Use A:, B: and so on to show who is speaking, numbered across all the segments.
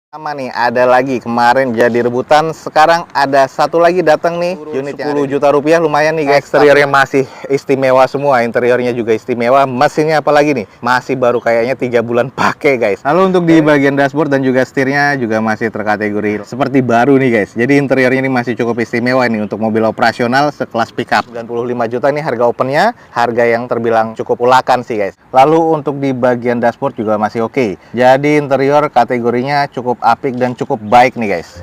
A: Sama nih, ada lagi kemarin jadi rebutan, sekarang ada satu lagi datang nih, unit 10 juta rupiah, lumayan nih guys. Eksteriornya masih istimewa semua, interiornya juga istimewa, mesinnya apalagi nih, masih baru kayaknya 3 bulan pakai guys. Lalu untuk di bagian dashboard dan juga setirnya juga masih terkategori seperti baru nih guys. Jadi interiornya ini masih cukup istimewa nih untuk mobil operasional sekelas pickup. 95 juta nih harga opennya, harga yang terbilang cukup ulakan sih guys. Lalu untuk di bagian dashboard juga masih oke. Jadi interior kategorinya cukup apik dan cukup baik nih guys.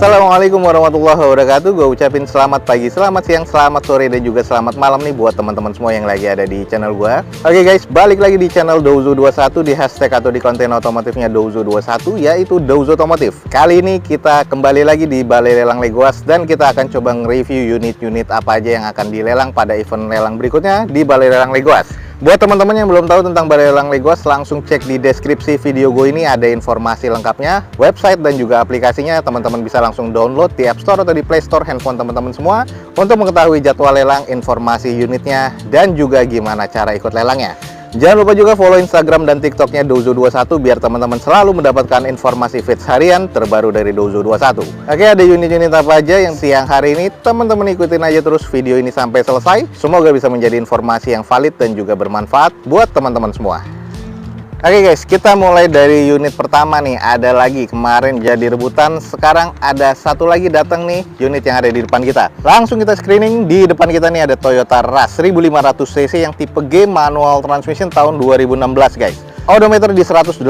A: Assalamualaikum warahmatullahi wabarakatuh. Gue ucapin selamat pagi, selamat siang, selamat sore, dan juga selamat malam nih buat teman-teman semua yang lagi ada di channel gue. Oke guys, balik lagi di channel Douzo21, di hashtag atau di konten otomotifnya Douzo21, yaitu Douzo Otomotif. Kali ini kita kembali lagi di Balai Lelang Legoas, dan kita akan coba nge-review unit-unit apa aja yang akan dilelang pada event lelang berikutnya di Balai Lelang Legoas. Buat teman-teman yang belum tahu tentang Balai Lelang Legoas, langsung cek di deskripsi video gue ini, ada informasi lengkapnya, website dan juga aplikasinya. Teman-teman bisa langsung download di App Store atau di Play Store handphone teman-teman semua untuk mengetahui jadwal lelang, informasi unitnya, dan juga gimana cara ikut lelangnya. Jangan lupa juga follow Instagram dan TikToknya Douzo21 biar teman-teman selalu mendapatkan informasi feeds harian terbaru dari Douzo21. Oke, ada unit-unit apa aja yang siang hari ini, teman-teman ikutin aja terus video ini sampai selesai. Semoga bisa menjadi informasi yang valid dan juga bermanfaat buat teman-teman semua. Oke guys, kita mulai dari unit pertama nih. Ada lagi kemarin jadi rebutan, sekarang ada satu lagi datang nih, unit yang ada di depan kita. Langsung kita screening. Di depan kita nih ada Toyota Rush 1500 cc yang tipe G manual transmission tahun 2016 guys. Odometer di 184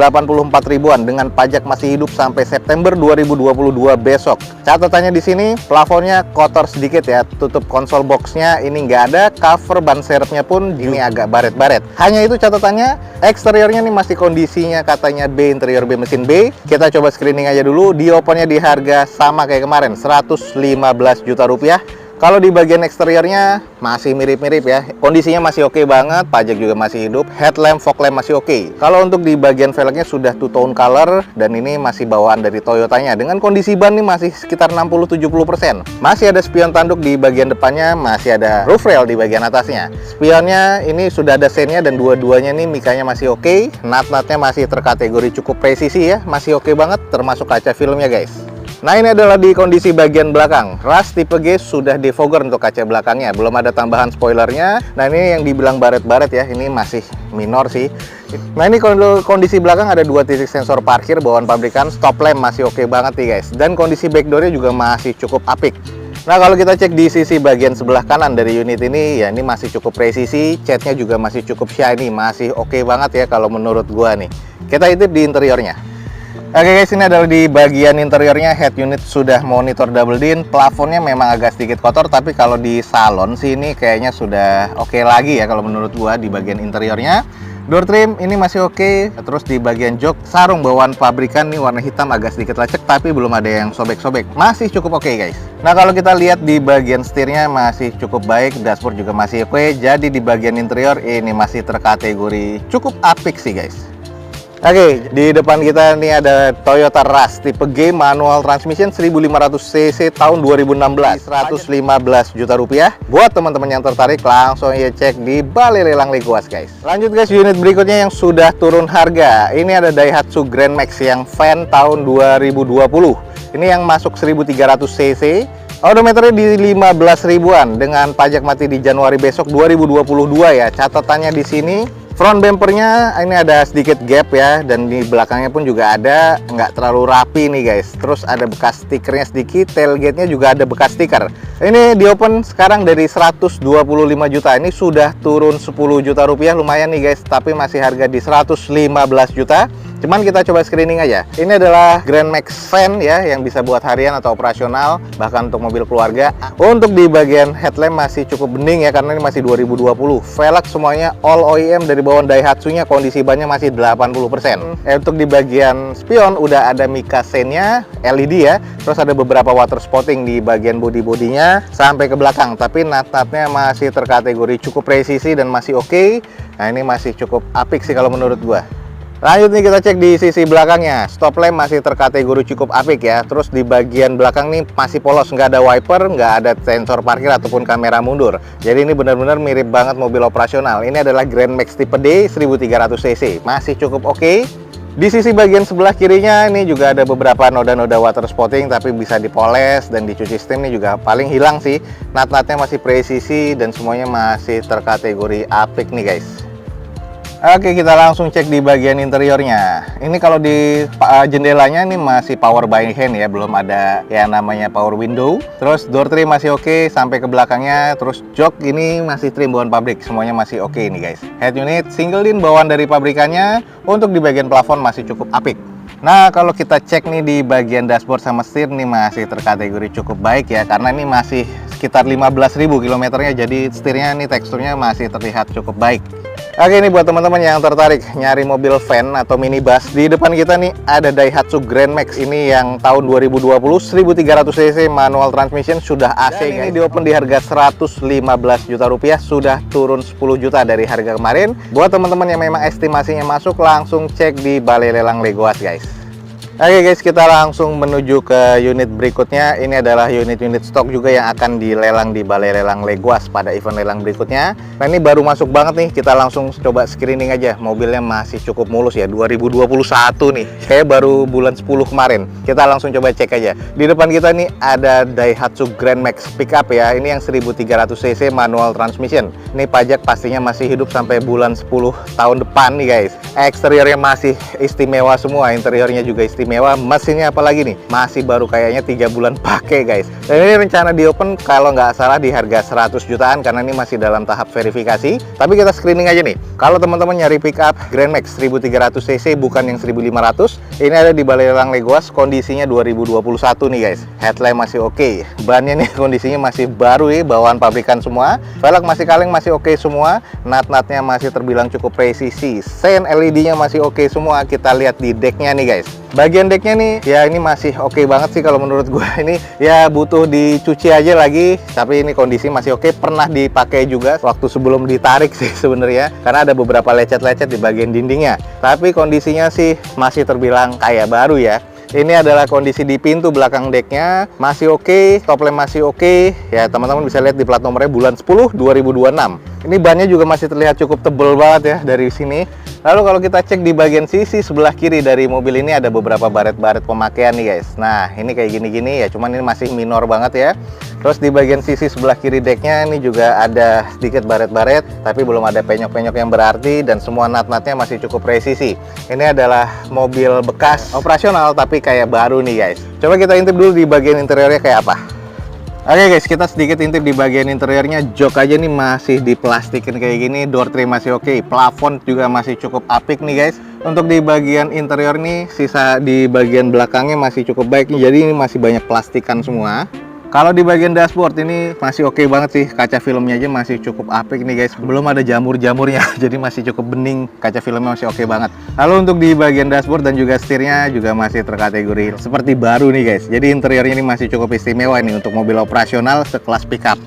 A: ribuan dengan pajak masih hidup sampai September 2022 besok. Catatannya di sini, plafonnya kotor sedikit ya. Tutup konsol boxnya ini nggak ada, cover ban serepnya pun ini agak baret-baret. Hanya itu catatannya. Eksteriornya nih masih kondisinya katanya B, interior B mesin B. Kita coba screening aja dulu. Di opennya di harga sama kayak kemarin, 115 juta rupiah. Kalau di bagian eksteriornya masih mirip-mirip ya. Kondisinya masih oke banget, pajak juga masih hidup, headlamp, fog lamp masih oke. Kalau untuk di bagian velgnya sudah two tone color dan ini masih bawaan dari Toyotanya. Dengan kondisi ban nih masih sekitar 60-70%. Masih ada spion tanduk di bagian depannya, masih ada roof rail di bagian atasnya. Spionnya ini sudah ada sennya dan dua-duanya nih mikanya masih oke. Nut-nutnya masih terkategori cukup presisi ya, masih oke banget termasuk kaca filmnya guys. Nah, ini adalah di kondisi bagian belakang. Rush tipe G sudah defogger untuk kaca belakangnya, belum ada tambahan spoilernya. Nah, ini yang dibilang baret-baret ya, ini masih minor sih. Nah, ini kondisi belakang ada 2 titik sensor parkir bawaan pabrikan, stop lamp masih oke banget nih guys. Dan kondisi backdoornya juga masih cukup apik. Nah, kalau kita cek di sisi bagian sebelah kanan dari unit ini, ya ini masih cukup presisi, catnya juga masih cukup shiny, masih oke banget ya kalau menurut gua nih. Kita intip di interiornya. Oke guys, ini adalah di bagian interiornya. Head unit sudah monitor double din. Plafonnya memang agak sedikit kotor, tapi kalau di salon sih ini kayaknya sudah oke lagi ya kalau menurut gua di bagian interiornya. Door trim ini masih oke. Terus di bagian jok, sarung bawaan pabrikan nih warna hitam agak sedikit lecek, tapi belum ada yang sobek-sobek. Masih cukup oke guys. Nah, kalau kita lihat di bagian setirnya masih cukup baik, dashboard juga masih oke. Jadi di bagian interior ini masih terkategori cukup apik sih guys. Oke, di depan kita nih ada Toyota Rush tipe G manual transmission 1500 cc tahun 2016, 115 juta rupiah. Buat teman-teman yang tertarik langsung ya cek di Balai Lelang Legoas guys. Lanjut guys, unit berikutnya yang sudah turun harga. Ini ada Daihatsu Grand Max yang van tahun 2020. Ini yang masuk 1300 cc. Odometernya di 15 ribuan dengan pajak mati di Januari besok 2022 ya. Catatannya di sini, front bumpernya ini ada sedikit gap ya, dan di belakangnya pun juga ada, nggak terlalu rapi nih guys. Terus ada bekas stikernya sedikit, tailgate-nya juga ada bekas stiker. Ini di open sekarang dari 125 juta, ini sudah turun 10 juta rupiah, lumayan nih guys, tapi masih harga di 115 juta. Cuman kita coba screening aja. Ini adalah Grand Max van ya, yang bisa buat harian atau operasional, bahkan untuk mobil keluarga. Untuk di bagian headlamp masih cukup bening ya, karena ini masih 2020. Velg semuanya all OEM dari bawaan Daihatsu-nya, kondisi bannya masih 80%. Untuk di bagian spion udah ada mica sennya, LED ya. Terus ada beberapa water spotting di bagian bodi-bodinya sampai ke belakang. Tapi nut-nutnya masih terkategori cukup presisi dan masih oke. Nah, ini masih cukup apik sih kalau menurut gua. Lanjut nih kita cek di sisi belakangnya. Stop lamp masih terkategori cukup apik ya. Terus di bagian belakang nih masih polos, nggak ada wiper, nggak ada sensor parkir ataupun kamera mundur. Jadi ini benar-benar mirip banget mobil operasional. Ini adalah Grand Max tipe D 1300 cc. Masih cukup oke. Di sisi bagian sebelah kirinya ini juga ada beberapa noda-noda water spotting, tapi bisa dipoles dan dicuci steam. Nih juga paling hilang sih. Nat-natnya masih presisi dan semuanya masih terkategori apik nih guys. Oke, kita langsung cek di bagian interiornya. Ini kalau di jendelanya ini masih power by hand ya, belum ada yang namanya power window. Terus door trim masih oke sampai ke belakangnya. Terus jok ini masih trim bawaan pabrik, semuanya masih oke nih guys. Head unit single in bawaan dari pabrikannya. Untuk di bagian plafon masih cukup apik. Nah, kalau kita cek nih di bagian dashboard sama setir nih masih terkategori cukup baik ya, karena ini masih sekitar 15.000 kilometernya, jadi setirnya nih teksturnya masih terlihat cukup baik. Oke, ini buat teman-teman yang tertarik nyari mobil van atau minibus, di depan kita nih ada Daihatsu Grand Max ini yang tahun 2020 1300 cc manual transmission, sudah AC. Dan ini diopen di harga 115 juta rupiah, sudah turun 10 juta dari harga kemarin. Buat teman-teman yang memang estimasinya masuk, langsung cek di Balai Lelang Legoas guys. Oke guys, kita langsung menuju ke unit berikutnya. Ini adalah unit-unit stok juga yang akan dilelang di Balai Lelang Legoas pada event lelang berikutnya. Nah, ini baru masuk banget nih, kita langsung coba screening aja. Mobilnya masih cukup mulus ya, 2021 nih, kayak baru bulan 10 kemarin. Kita langsung coba cek aja. Di depan kita nih ada Daihatsu Grand Max pickup ya. Ini yang 1300 cc manual transmission. Ini pajak pastinya masih hidup sampai bulan 10 tahun depan nih guys. Eksteriornya masih istimewa semua, interiornya juga istimewa. Mesinnya apalagi nih, masih baru kayaknya 3 bulan pakai guys. Dan ini rencana di open kalau nggak salah di harga 100 jutaan, karena ini masih dalam tahap verifikasi. Tapi kita screening aja nih. Kalau teman-teman nyari pickup Grand Max 1300 cc bukan yang 1500, ini ada di Balai Lelang Legoas, kondisinya 2021 nih guys. Headlamp masih oke, bannya nih kondisinya masih baru ya, bawaan pabrikan semua. Velg masih kaleng, masih oke semua. Nat-natnya masih terbilang cukup presisi. Sen LED-nya masih oke semua. Kita lihat di decknya nih guys. Bagian decknya nih ya, ini masih oke banget sih kalau menurut gue. Ini ya butuh dicuci aja lagi, tapi ini kondisi masih oke. Pernah dipakai juga waktu sebelum ditarik sih sebenarnya, karena ada beberapa lecet-lecet di bagian dindingnya. Tapi kondisinya sih masih terbilang kayak baru ya. Ini adalah kondisi di pintu belakang decknya, masih oke, top lamp masih oke. Ya teman-teman bisa lihat di plat nomornya bulan 10 2026. Ini bannya juga masih terlihat cukup tebel banget ya dari sini. Lalu kalau kita cek di bagian sisi sebelah kiri dari mobil ini ada beberapa baret-baret pemakaian nih guys. Nah ini kayak gini-gini ya, cuman ini masih minor banget ya. Terus di bagian sisi sebelah kiri decknya ini juga ada sedikit baret-baret, tapi belum ada penyok-penyok yang berarti, dan semua nat-natnya masih cukup presisi. Ini adalah mobil bekas operasional tapi kayak baru nih guys. Coba kita intip dulu di bagian interiornya kayak apa. Oke guys, kita sedikit intip di bagian interiornya. Jok aja nih masih diplastikin kayak gini, door trim masih oke, plafon juga masih cukup apik nih guys. Untuk di bagian interior nih, sisa di bagian belakangnya masih cukup baik nih, jadi ini masih banyak plastikan semua. Kalau di bagian dashboard ini masih oke banget sih, kaca filmnya aja masih cukup apik nih guys. Belum ada jamur-jamurnya, jadi masih cukup bening, kaca filmnya masih oke banget. Lalu untuk di bagian dashboard dan juga setirnya juga masih terkategori seperti baru nih guys. Jadi interiornya ini masih cukup istimewa nih untuk mobil operasional sekelas pickup.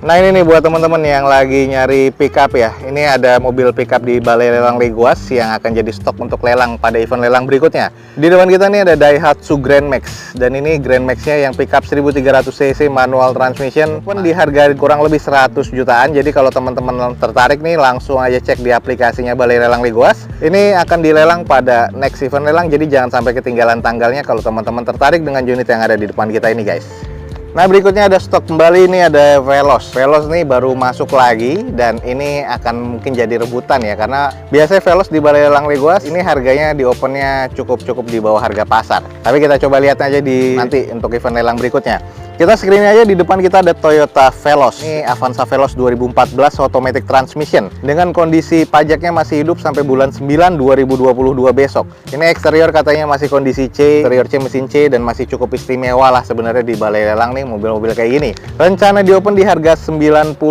A: Nah ini nih buat teman-teman yang lagi nyari pickup ya. Ini ada mobil pickup di Balai Lelang Legoas yang akan jadi stok untuk lelang pada event lelang berikutnya. Di depan kita nih ada Daihatsu Grand Max. Dan ini Grand Max-nya yang pickup 1300 cc manual transmission pun di harga kurang lebih 100 jutaan. Jadi kalau teman-teman tertarik nih langsung aja cek di aplikasinya Balai Lelang Legoas. Ini akan dilelang pada next event lelang, jadi jangan sampai ketinggalan tanggalnya kalau teman-teman tertarik dengan unit yang ada di depan kita ini guys. Nah berikutnya ada stok kembali, ini ada Veloz. Veloz nih baru masuk lagi dan ini akan mungkin jadi rebutan ya, karena biasanya Veloz di Balai Lelang Legoas ini harganya di opennya cukup di bawah harga pasar. Tapi kita coba lihat aja di nanti untuk event lelang berikutnya. Kita screen aja, di depan kita ada Toyota Veloz. Ini Avanza Veloz 2014 automatic transmission dengan kondisi pajaknya masih hidup sampai bulan 9 2022 besok. Ini eksterior katanya masih kondisi C, interior C mesin C, dan masih cukup istimewa lah sebenarnya di Balai Lelang nih mobil-mobil kayak gini. Rencana di open di harga 95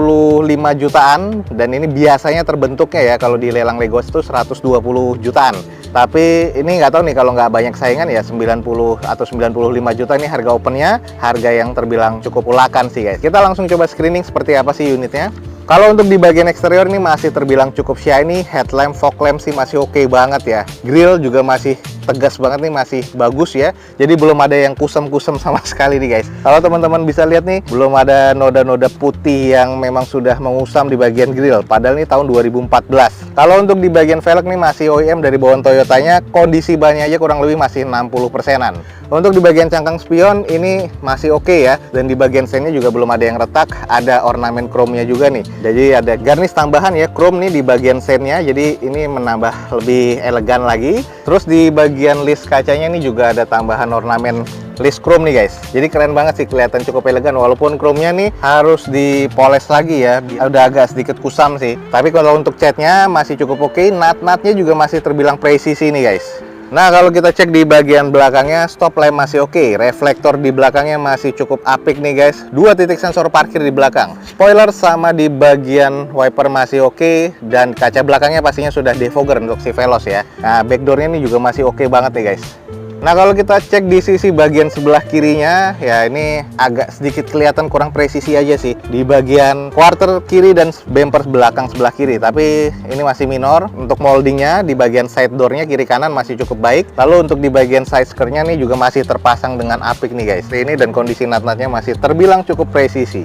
A: jutaan, dan ini biasanya terbentuknya ya kalau di lelang Legoas itu 120 jutaan. Tapi ini nggak tahu nih kalau nggak banyak saingan ya 90 atau 95 juta ini harga opennya, harga yang terbilang cukup ulakan sih guys. Kita langsung coba screening seperti apa sih unitnya. Kalau untuk di bagian eksterior ini masih terbilang cukup shiny, headlamp, fog lamp sih masih oke banget ya. Grill juga masih tegas banget nih, masih bagus ya. Jadi belum ada yang kusam-kusam sama sekali nih guys. Kalau teman-teman bisa lihat nih, belum ada noda-noda putih yang memang sudah mengusam di bagian grill. Padahal ini tahun 2014. Kalau untuk di bagian velg nih masih OEM dari bawaan Toyotanya, kondisi bannya aja kurang lebih masih 60%-an. Untuk di bagian cangkang spion ini masih oke ya, dan di bagian sennya juga belum ada yang retak, ada ornamen chrome-nya juga nih. Jadi ada garnish tambahan ya, chrome nih di bagian sennya, jadi ini menambah lebih elegan lagi. Terus di bagian list kacanya ini juga ada tambahan ornamen list chrome nih guys. Jadi keren banget sih, kelihatan cukup elegan, walaupun chrome-nya nih harus dipoles lagi ya, udah agak sedikit kusam sih. Tapi kalau untuk catnya masih cukup oke, nut-nutnya juga masih terbilang presisi nih guys. Nah, kalau kita cek di bagian belakangnya, stop lamp masih oke, reflektor di belakangnya masih cukup apik nih guys. 2 titik sensor parkir di belakang, spoiler sama di bagian wiper masih oke, dan kaca belakangnya pastinya sudah defogger untuk si Veloz ya. Nah, backdoornya ini juga masih oke banget nih guys. Nah, kalau kita cek di sisi bagian sebelah kirinya, ya ini agak sedikit kelihatan kurang presisi aja sih. Di bagian quarter kiri dan bumper belakang sebelah kiri. Tapi ini masih minor. Untuk moldingnya di bagian side door-nya kiri kanan masih cukup baik. Lalu untuk di bagian side skirt-nya nih juga masih terpasang dengan apik nih guys. Ini dan kondisi nut-nutnya masih terbilang cukup presisi.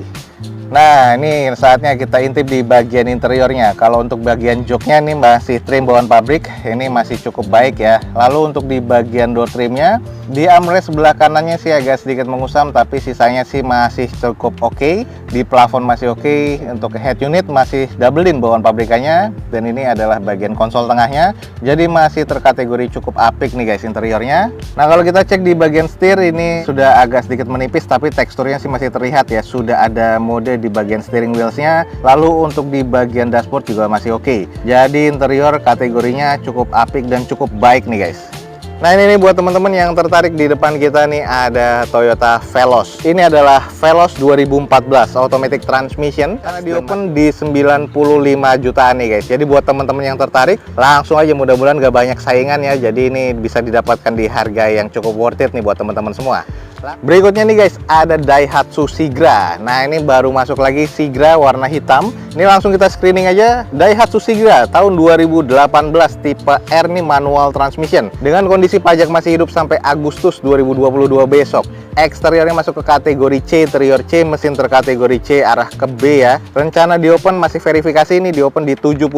A: Nah, ini saatnya kita intip di bagian interiornya. Kalau untuk bagian joknya ini masih trim bawaan pabrik, ini masih cukup baik ya. Lalu untuk di bagian door trimnya, di armrest sebelah kanannya sih agak sedikit mengusam, tapi sisanya sih masih cukup oke. Di plafon masih oke. Untuk head unit masih double din bawaan pabrikannya, dan ini adalah bagian konsol tengahnya. Jadi masih terkategori cukup apik nih guys interiornya. Nah, kalau kita cek di bagian setir ini sudah agak sedikit menipis, tapi teksturnya sih masih terlihat ya. Sudah ada mode di bagian steering wheelsnya, lalu untuk di bagian dashboard juga masih oke. Jadi interior kategorinya cukup apik dan cukup baik nih guys. Nah, ini nih buat teman-teman yang tertarik, di depan kita nih ada Toyota Veloz. Ini adalah Veloz 2014 automatic transmission, karena di open di 95 jutaan nih guys. Jadi buat teman-teman yang tertarik, langsung aja, mudah-mudahan gak banyak saingan ya. Jadi ini bisa didapatkan di harga yang cukup worth it nih buat teman-teman semua. Berikutnya nih guys, ada Daihatsu Sigra. Nah, ini baru masuk lagi Sigra warna hitam. Ini langsung kita screening aja. Daihatsu Sigra tahun 2018 tipe R nih, manual transmission. Dengan kondisi pajak masih hidup sampai Agustus 2022 besok. Eksteriornya masuk ke kategori C, interior C, mesin terkategori C, arah ke B ya. Rencana di open masih verifikasi, ini di open di 75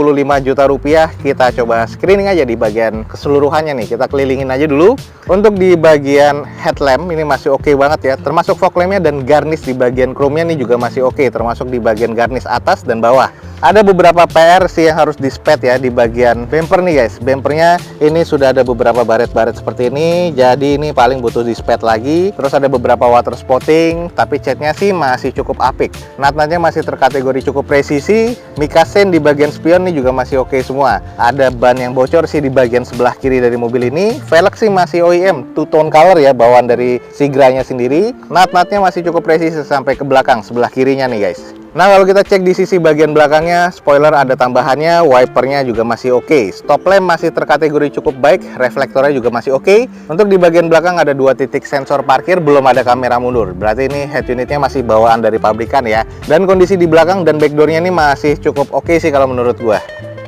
A: juta rupiah. Kita coba screening aja di bagian keseluruhannya nih. Kita kelilingin aja dulu. Untuk di bagian headlamp ini masih oke banget ya, termasuk fog lamp-nya dan garnish di bagian chrome-nya nih juga masih oke, termasuk di bagian garnish atas dan bawah. Ada beberapa PR sih yang harus di-sped ya di bagian bumper nih guys. Bumpernya ini sudah ada beberapa baret-baret seperti ini, jadi ini paling butuh di-sped lagi. Terus ada beberapa water spotting, tapi catnya sih masih cukup apik. Nut-nutnya masih terkategori cukup presisi. Mikasen di bagian spion nih juga masih oke semua. Ada ban yang bocor sih di bagian sebelah kiri dari mobil ini. Velg sih masih OEM, two-tone color ya, bawaan dari Sigranya sendiri. Nut-nutnya masih cukup presisi sampai ke belakang sebelah kirinya nih guys. Nah, kalau kita cek di sisi bagian belakangnya, spoiler ada tambahannya, wipernya juga masih oke. Stop lamp masih terkategori cukup baik, reflektornya juga masih oke. Untuk di bagian belakang ada 2 titik sensor parkir, belum ada kamera mundur. Berarti ini head unitnya masih bawaan dari pabrikan ya. Dan kondisi di belakang dan backdoornya ini masih cukup oke sih kalau menurut gua.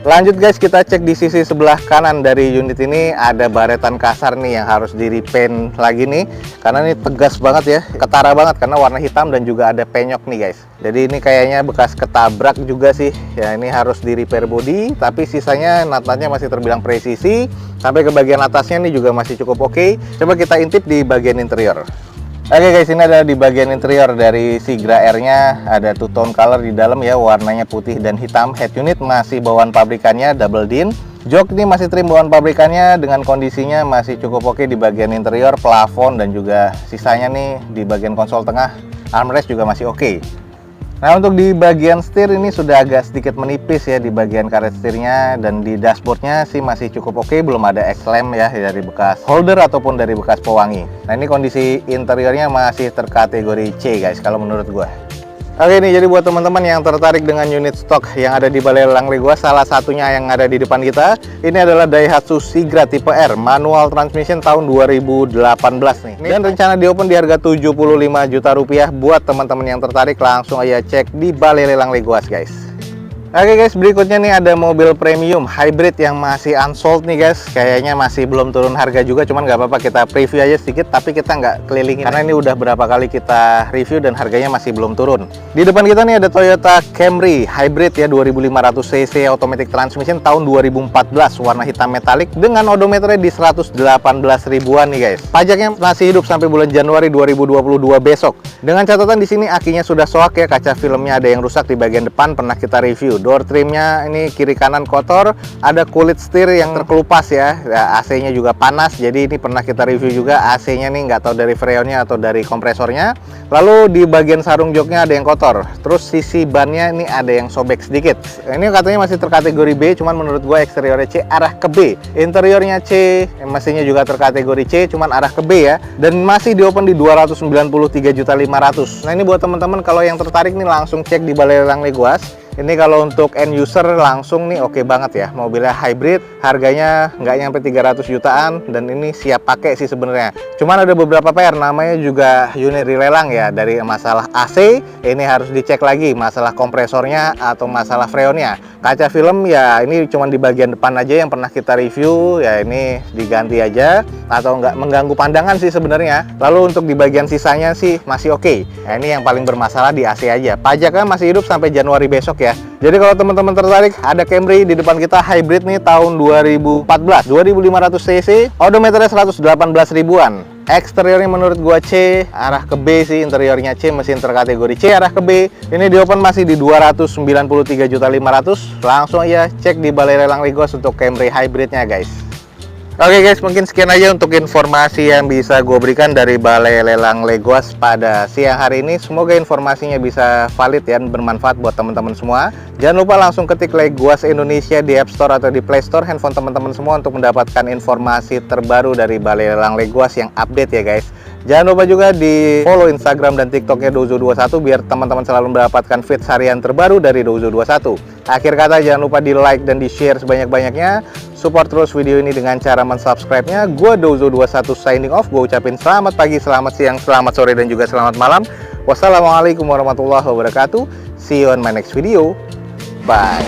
A: Lanjut guys, kita cek di sisi sebelah kanan dari unit ini ada baretan kasar nih yang harus di repaint lagi nih, karena ini tegas banget ya, ketara banget karena warna hitam dan juga ada penyok nih guys. Jadi ini kayaknya bekas ketabrak juga sih ya, ini harus di repair body, tapi sisanya nut-nutnya masih terbilang presisi. Sampai ke bagian atasnya nih juga masih cukup oke. Coba kita intip di bagian interior. Oke guys, ini ada di bagian interior dari Sigra R-nya, ada two-tone color di dalam ya, warnanya putih dan hitam. Head unit masih bawaan pabrikannya, double din. Jok ini masih trim bawaan pabrikannya, dengan kondisinya masih cukup oke di bagian interior, plafon, dan juga sisanya nih di bagian konsol tengah, armrest juga masih oke. Nah, untuk di bagian setir ini sudah agak sedikit menipis ya di bagian karet setirnya, dan di dashboardnya sih masih cukup oke, belum ada X-lamp ya dari bekas holder ataupun dari bekas pewangi. Nah, ini kondisi interiornya masih terkategori C guys kalau menurut gua. Oke nih, jadi buat teman-teman yang tertarik dengan unit stok yang ada di balai lelang gua, salah satunya yang ada di depan kita, ini adalah Daihatsu Sigra tipe R, manual transmission tahun 2018 nih. Dan rencana di open di harga 75 juta rupiah. Buat teman-teman yang tertarik langsung aja cek di balai lelang Legoas guys. Oke guys, berikutnya nih ada mobil premium hybrid yang masih unsold nih guys. Kayaknya masih belum turun harga juga, cuman nggak apa-apa, kita preview aja sedikit, tapi kita nggak kelilingin karena ini udah berapa kali kita review dan harganya masih belum turun. Di depan kita nih ada Toyota Camry hybrid ya, 2500 cc automatic transmission tahun 2014, warna hitam metalik dengan odometernya di 118 ribuan nih guys. Pajaknya masih hidup sampai bulan Januari 2022 besok. Dengan catatan di sini akinya sudah soak ya, kaca filmnya ada yang rusak di bagian depan, pernah kita review. Door trimnya ini kiri kanan kotor, ada kulit setir yang terkelupas ya, AC-nya juga panas, jadi ini pernah kita review juga. AC-nya nih nggak tahu dari freonnya atau dari kompresornya. Lalu di bagian sarung joknya ada yang kotor, terus sisi bannya ini ada yang sobek sedikit. Ini katanya masih terkategori B, cuman menurut gue eksteriornya C arah ke B, interiornya C, mesinnya juga terkategori C, cuman arah ke B ya, dan masih diopen di 293.500.000. Nah ini buat teman-teman kalau yang tertarik nih langsung cek di Balai Lelang Legoas. Ini kalau untuk end user langsung nih oke banget ya, mobilnya hybrid, harganya nggak nyampe 300 jutaan dan ini siap pakai sih sebenarnya. Cuman ada beberapa PR, namanya juga unit dilelang ya, dari masalah AC ini harus dicek lagi, masalah kompresornya atau masalah freonnya. Kaca film ya ini cuma di bagian depan aja yang pernah kita review ya, ini diganti aja atau nggak mengganggu pandangan sih sebenarnya. Lalu untuk di bagian sisanya sih masih oke. Nah, ini yang paling bermasalah di AC aja. Pajaknya masih hidup sampai Januari besok ya. Jadi kalau teman-teman tertarik, ada Camry di depan kita hybrid nih tahun 2014, 2500 cc, odometernya 118 ribuan. Eksteriornya menurut gua C, arah ke B sih, interiornya C, mesin terkategori C arah ke B. Ini di open masih di 293.500.000. Langsung aja cek di Balai Lelang Legoas untuk Camry hybridnya guys. Oke guys, mungkin sekian aja untuk informasi yang bisa gue berikan dari Balai Lelang Legoas pada siang hari ini. Semoga informasinya bisa valid ya dan bermanfaat buat teman-teman semua. Jangan lupa langsung ketik Legoas Indonesia di App Store atau di Play Store handphone teman-teman semua untuk mendapatkan informasi terbaru dari Balai Lelang Legoas yang update ya guys. Jangan lupa juga di follow Instagram dan TikToknya Dozo21 biar teman-teman selalu mendapatkan feed harian terbaru dari Dozo21. Akhir kata jangan lupa di like dan di share sebanyak-banyaknya. Support terus video ini dengan cara mensubscribe-nya. Gua Dozo21 signing off. Gue ucapin selamat pagi, selamat siang, selamat sore, dan juga selamat malam. Wassalamualaikum warahmatullahi wabarakatuh. See you on my next video. Bye.